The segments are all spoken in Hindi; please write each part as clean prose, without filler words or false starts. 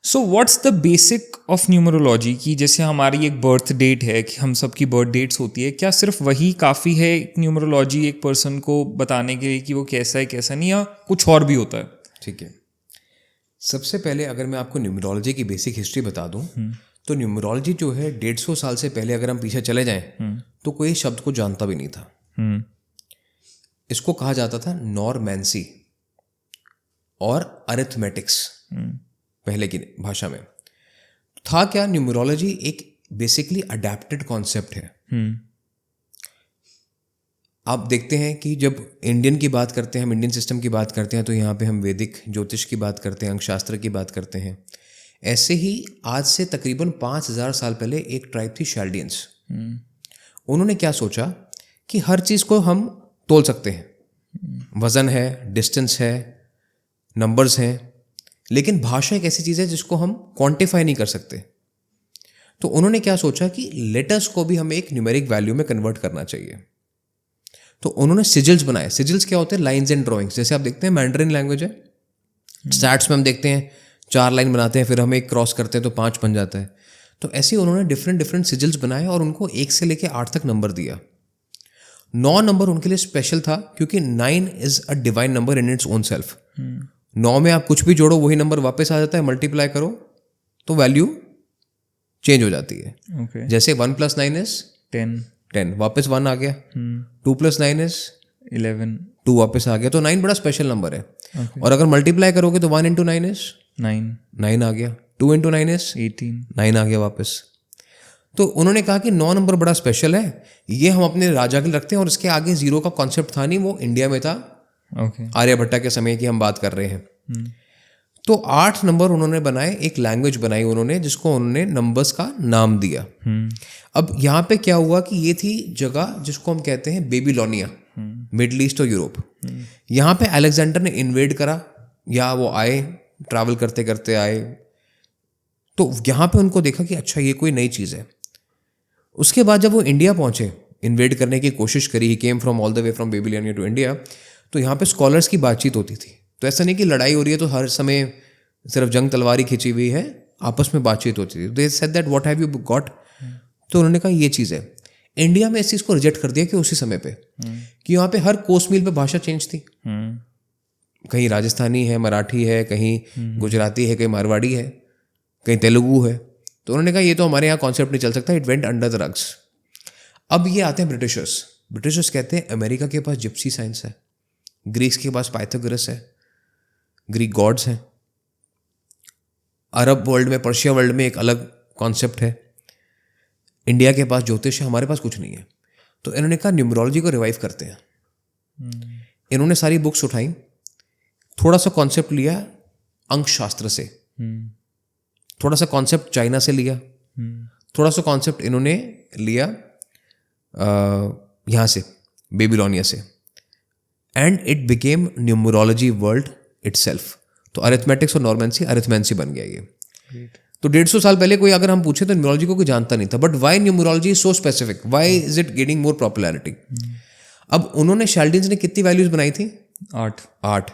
So what's the basic of numerology की जैसे हमारी एक बर्थ डेट है कि हम सबकी बर्थ डेट्स होती है, क्या सिर्फ वही काफ़ी है न्यूमरोलॉजी एक पर्सन को बताने के लिए कि वो कैसा है कैसा नहीं, या कुछ और भी होता है? ठीक है, सबसे पहले अगर मैं आपको न्यूमरोलॉजी की बेसिक हिस्ट्री बता दूं तो न्यूमरोलॉजी जो है 150 साल से पहले अगर हम पीछे चले जाएं तो कोई शब्द को जानता भी नहीं था। इसको कहा जाता था नॉरमैंसी और अरिथमेटिक्स पहले की भाषा में। था क्या, न्यूमरोलॉजी एक बेसिकली अडेप्टेड कॉन्सेप्ट है। आप देखते हैं कि जब इंडियन की बात करते हैं, हम इंडियन सिस्टम की बात करते हैं, तो यहाँ पे हम वैदिक ज्योतिष की बात करते हैं, अंकशास्त्र की बात करते हैं। ऐसे ही आज से तकरीबन 5000 साल पहले एक ट्राइब थी शैल्डियंस। उन्होंने क्या सोचा कि हर चीज़ को हम तोल सकते हैं, वज़न है, डिस्टेंस है, नंबर्स हैं, लेकिन भाषा एक ऐसी चीज़ है जिसको हम क्वांटिफाई नहीं कर सकते। तो उन्होंने क्या सोचा कि लेटर्स को भी हमें एक न्यूमेरिक वैल्यू में कन्वर्ट करना चाहिए। तो उन्होंने सिजिल्स बनाए। सिजिल्स क्या होते हैं? Lines and drawings. जैसे आप देखते हैं मैंडरिन लैंग्वेज है, स्टैट्स में हम देखते हैं 4 लाइन बनाते हैं, फिर हम एक क्रॉस करते हैं तो 5 बन जाता है। तो ऐसे ही उन्होंने डिफरेंट सिजिल्स बनाए और उनको 1 से लेकर 8 तक नंबर दिया। 9 नंबर उनके लिए स्पेशल था क्योंकि 9 is a divine number in its own self. 9 में आप कुछ भी जोड़ो वही नंबर वापस आ जाता है, मल्टीप्लाई करो तो वैल्यू चेंज हो जाती है। Okay. जैसे 1 + 9 इज 10, वापस 1 आ गया। 2 + 9 इज 11, 2 वापस आ गया। तो 9 बड़ा स्पेशल नंबर है। और अगर मल्टीप्लाई करोगे तो 1 × 9 इज 9 आ गया। 2 × 9 इज 18, 9 आ गया वापस। तो उन्होंने कहा कि 9 नंबर बड़ा स्पेशल है, ये हम अपने राजा के लिए रखते हैं। और इसके आगे जीरो का कॉन्सेप्ट था नहीं, वो इंडिया में था। Okay. आर्यभट्टा के समय की हम बात कर रहे हैं। तो 8 नंबर उन्होंने बनाए, एक लैंग्वेज बनाई उन्होंने जिसको उन्होंने नंबर्स का नाम दिया। अब यहाँ पे क्या हुआ कि ये थी जगह जिसको हम कहते हैं बेबीलोनिया, मिडल ईस्ट और यूरोप। यहाँ पे अलेक्जेंडर ने इन्वेड करा, या वो आए, ट्रैवल करते करते आए। तो यहाँ पे उनको देखा कि अच्छा ये कोई नई चीज़ है। उसके बाद जब वो इंडिया पहुँचे, इन्वेड करने की कोशिश करी, he came from all the way from Babylonia to India. तो यहाँ पे स्कॉलर्स की बातचीत होती थी। तो ऐसा नहीं कि लड़ाई हो रही है तो हर समय सिर्फ जंग तलवारी खिंची हुई है, आपस में बातचीत होती थी। They said that what have you got. तो उन्होंने कहा ये चीज़ है। इंडिया में इस चीज़ को रिजेक्ट कर दिया कि उसी समय पे कि यहाँ पे हर कोस मील पे भाषा चेंज थी। कहीं राजस्थानी है, मराठी है, कहीं गुजराती है, कहीं मारवाड़ी है, कहीं तेलुगु है। तो उन्होंने कहा ये तो हमारे यहाँ कॉन्सेप्ट नहीं चल सकता, it went under the rugs. अब ये आते हैं ब्रिटिशर्स। ब्रिटिशर्स कहते हैं अमेरिका के पास जिप्सी साइंस है, ग्रीस के पास पाइथागोरस है, ग्रीक गॉड्स हैं, अरब वर्ल्ड में, पर्शिया वर्ल्ड में एक अलग कॉन्सेप्ट है, इंडिया के पास ज्योतिष है, हमारे पास कुछ नहीं है। तो इन्होंने कहा न्यूमरोलॉजी को रिवाइव करते हैं। इन्होंने सारी बुक्स उठाई, थोड़ा सा कॉन्सेप्ट लिया अंकशास्त्र से, थोड़ा सा कॉन्सेप्ट चाइना से लिया, थोड़ा सा कॉन्सेप्ट इन्होंने लिया यहाँ से, बेबीलोनिया से, and it became numerology world itself. तो अरिथमेटिक्स और नॉर्मेंसी अरिथमेंसी बन गया ये। तो 150 साल पहले कोई अगर हम पूछे तो न्यूमरोलॉजी को कोई जानता नहीं था। But why numerology is so specific, why is it gaining more popularity? अब उन्होंने शैल्डियंस ने कितनी वैल्यूज बनाई थी? 8।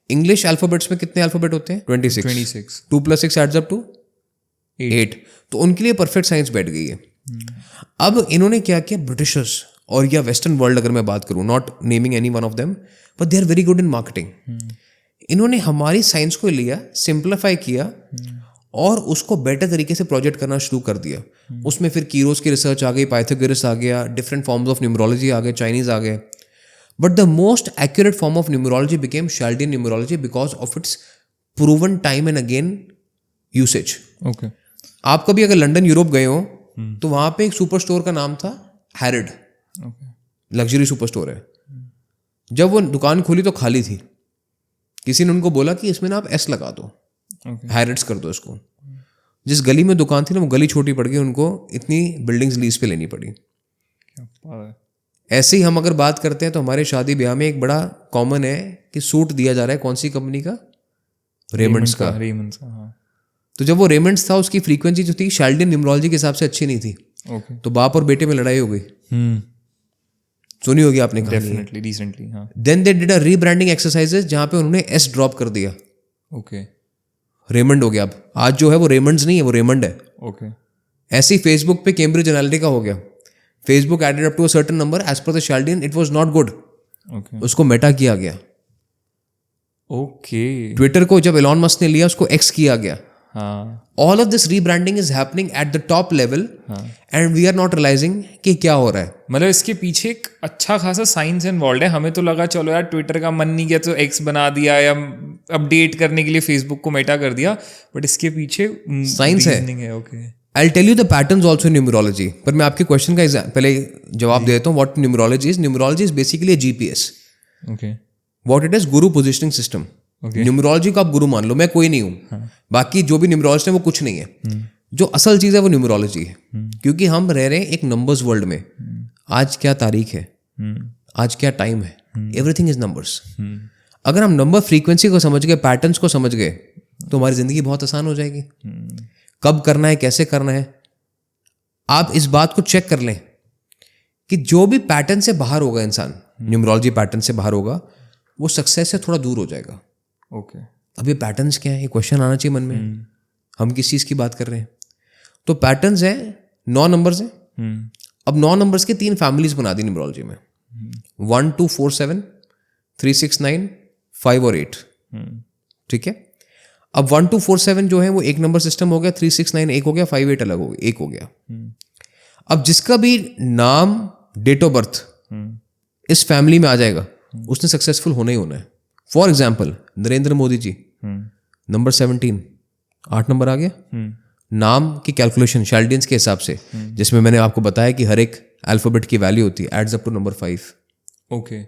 इंग्लिश अल्फाबेट्स में कितने अल्फाबेट होते हैं? 26। 2 + 6 एड्स अप टू 8। तो उनके लिए परफेक्ट साइंस बैठ गई है। अब इन्होंने क्या किया, ब्रिटिशर्स और या वेस्टर्न वर्ल्ड अगर मैं बात करूं, not naming any one of them, but they are very good in marketing. इन्होंने हमारी साइंस को लिया, सिंप्लीफाई किया और उसको बेटर तरीके से प्रोजेक्ट करना शुरू कर दिया। उसमें फिर कीरोस की रिसर्च आ गई, पाइथागोरस आ गया, डिफरेंट फॉर्म्स ऑफ न्यूमरोलॉजी आ गए, चाइनीज आ गए। But the most accurate form of numerology became Chaldean numerology because of its proven time and again usage. Okay. आप कभी अगर लंदन यूरोप गए हो तो वहां पे एक सुपर स्टोर का नाम था हैरिड, लग्जरी सुपर स्टोर है। जब वो दुकान खोली तो खाली थी। किसी ने उनको बोला कि इसमें ना आप एस लगा दो, हैरिड्स कर दो इसको। जिस गली में दुकान थी ना वो गली छोटी पड़ गई, उनको इतनी बिल्डिंग्स लीज पे लेनी पड़ी। ऐसे ही हम अगर बात करते हैं तो हमारे शादी ब्याह में एक बड़ा कॉमन है कि सूट दिया जा रहा है, कौन सी कंपनी का? रेमंड्स का। हाँ। तो जब वो रेमंड्स था उसकी फ्रीक्वेंसी जो थी शाल्डियन न्यूमरोलॉजी के हिसाब से अच्छी नहीं थी। तो बाप और बेटे में लड़ाई हो गई। सुनी होगी आपने डेफिनेटली रिसेंटली। हाँ। Then they did a rebranding exercises जहां पे उन्होंने एस ड्रॉप कर दिया। ओके। रेमंड हो गया। अब आज जो है वो रेमंड्स नहीं है, वो रेमंड है। ओके ऐसे ही फेसबुक पे कैम्ब्रिज एनालिटिका हो गया। Facebook added up to a certain number, as per the Chaldean it was not good, okay उसको मेटा किया गया। ओके ट्विटर को जब एलॉन मस्क ने लिया उसको एक्स किया गया। हाँ all of this rebranding is happening at the top level and we are not realising कि क्या हो रहा है। मतलब इसके पीछे एक अच्छा खासा साइंस इन्वॉल्व है। हमें तो लगा चलो यार ट्विटर का मन नहीं किया तो एक्स बना दिया या अपडेट करने के लिए फेसबुक को मेटा कर दिया, बट इसके पीछे Science है। reasoning है। Okay I tell you the patterns also in numerology, पर मैं आपके क्वेश्चन का पहले जवाब दे देता हूँ। What numerology is? Numerology is basically GPS. Okay what it is? Guru positioning system. Numerology को आप गुरु मान लो, मैं कोई नहीं हूँ। बाकी जो भी न्यूमरोलॉजिस्ट है वो कुछ नहीं है। जो असल चीज़ है वो न्यूमरोलॉजी है, क्योंकि हम रह रहे हैं एक नंबर्स वर्ल्ड में। आज क्या तारीख है, आज क्या टाइम है, एवरीथिंग इज नंबर्स। अगर हम नंबर फ्रीक्वेंसी को समझ गए, पैटर्न्स को समझ गए, तो हमारी जिंदगी बहुत आसान हो जाएगी। कब करना है, कैसे करना है, आप इस बात को चेक कर लें कि जो भी पैटर्न से बाहर होगा इंसान, न्यूमरोलॉजी पैटर्न से बाहर होगा, वो सक्सेस से थोड़ा दूर हो जाएगा। ओके अब ये पैटर्न्स क्या है, ये क्वेश्चन आना चाहिए मन में। हम किस चीज़ की बात कर रहे हैं? तो पैटर्न्स हैं, 9 नंबर्स हैं। अब 9 नंबर्स की 3 फैमिलीज बना दी न्यूमरोलॉजी में, 1 2 4 7 3 6 9 5 और 8। ठीक है। अब 1 2 4 7 जो है वो एक नंबर सिस्टम हो गया, 3 6 9 एक हो गया, 5 8 अलग हो गया, एक हो गया। अब जिसका भी नाम, डेट ऑफ बर्थ इस फैमिली में आ जाएगा, उसने सक्सेसफुल होना ही होना है। For example Narendra Modi ji, number 17, 8 number आ गया। नाम की कैलकुलेशन शाल्डियंस के हिसाब से, जिसमें मैंने आपको बताया कि हर एक अल्फाबेट की वैल्यू होती है, adds up to number 5। Okay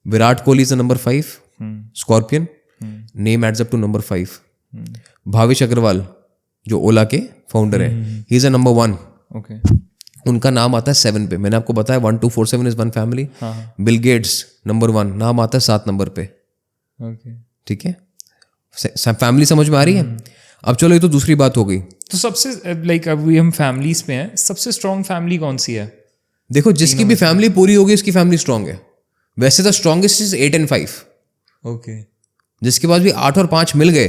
Virat Kohli is the number 5, scorpion, name adds up to number 5। Bhavish Agarwal जो ओला के फाउंडर है, he is a number 1। Okay उनका नाम आता है 7 पे। मैंने आपको बताया 1 2 4 7 is one family. Bill Gates number 1, नाम आता है 7 नंबर पे। ओके ठीक है, फैमिली समझ में आ रही है। अब चलो ये तो दूसरी बात हो गई। तो सबसे लाइक अभी हम फैमिलीज पे हैं, सबसे स्ट्रॉन्ग फैमिली कौन सी है? देखो जिसकी भी फैमिली पूरी होगी उसकी फैमिली स्ट्रांग है। वैसे तो स्ट्रॉन्गेस्ट इज 8 and 5। ओके जिसके पास भी 8 और 5 मिल गए,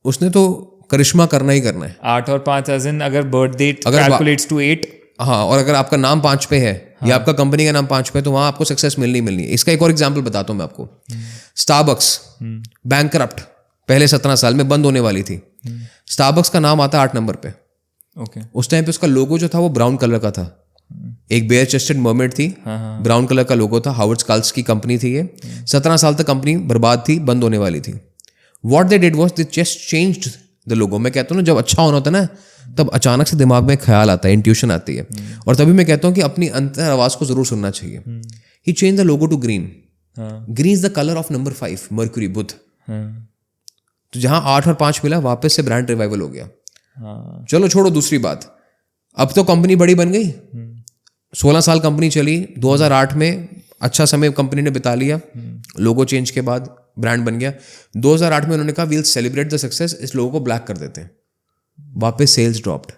उसने तो करिश्मा करना ही करना है। 8 और 5 एज इन अगर बर्थ डेट अगर कैलकुलेट्स टू 8। हाँ, और अगर आपका नाम 5 पे है या आपका कंपनी का नाम 5 पे है, तो वहां आपको सक्सेस मिलनी मिलनी है। इसका एक और एग्जांपल बताता हूँ मैं आपको। स्टारबक्स बैंकरप्ट, पहले 17 साल में बंद होने वाली थी। स्टारबक्स का नाम आता है 8 नंबर पे। ओके उस टाइम पे उसका लोगो जो था वो ब्राउन कलर का था। एक बेयर चेस्टेड मर्मेड थी, ब्राउन कलर का लोगो था। हावर्ड स्काल्स की कंपनी थी ये। 17 साल तक कंपनी बर्बाद थी, बंद होने वाली थी। What they did was they just changed the logo. मैं कहता हूँ ना, जब अच्छा होना होता है ना, तब अचानक से दिमाग में ख्याल आता है, इंट्यूशन आती है। और तभी मैं कहता हूँ कि अपनी अंतर आवाज को जरूर सुनना चाहिए। He change the logo to green. Green is the colour of number 5, Mercury, Budh. तो जहां 8 और 5 मिला, वापस से ब्रांड रिवाइवल हो गया। चलो छोड़ो दूसरी बात। अब तो कंपनी बड़ी बन गई, 16 साल कंपनी चली। 2008 में अच्छा समय कंपनी ने बिता लिया, लोगो चेंज के बाद ब्रांड बन गया। 2008 में उन्होंने कहा वील सेलिब्रेट द सक्सेस, इस लोगो को ब्लैक कर देते हैं। वापस sales dropped,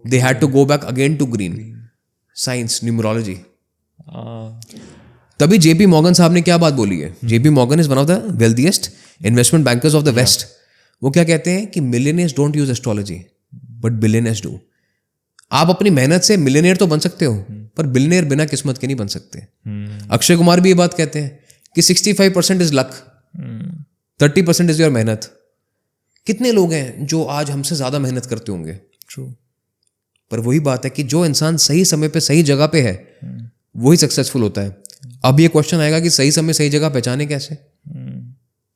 they had to go back again to green. Science, numerology. तभी जेपी मॉर्गन साहब ने क्या बात बोली है। JP Morgan is one of the wealthiest investment bankers of the west. वो क्या कहते हैं कि millionaires don't use astrology but billionaires do. आप अपनी मेहनत से मिलियनियर तो बन सकते हो, पर बिलियनियर बिना किस्मत के नहीं बन सकते। अक्षय कुमार भी ये बात कहते हैं कि 65% इज लक, 30% इज योर मेहनत। कितने लोग हैं जो आज हमसे ज्यादा मेहनत करते होंगे? ट्रू। पर वही बात है कि जो इंसान सही समय पे सही जगह पे है, वही सक्सेसफुल होता है। अब ये क्वेश्चन आएगा कि सही समय सही जगह पहचाने कैसे?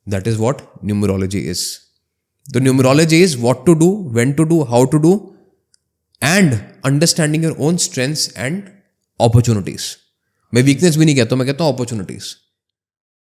That is what numerology is. तो numerology is what to do, when to do, how to do, and understanding your own strengths and opportunities. मैं वीकनेस भी नहीं कहता हूं, मैं कहता हूं अपॉर्चुनिटीज।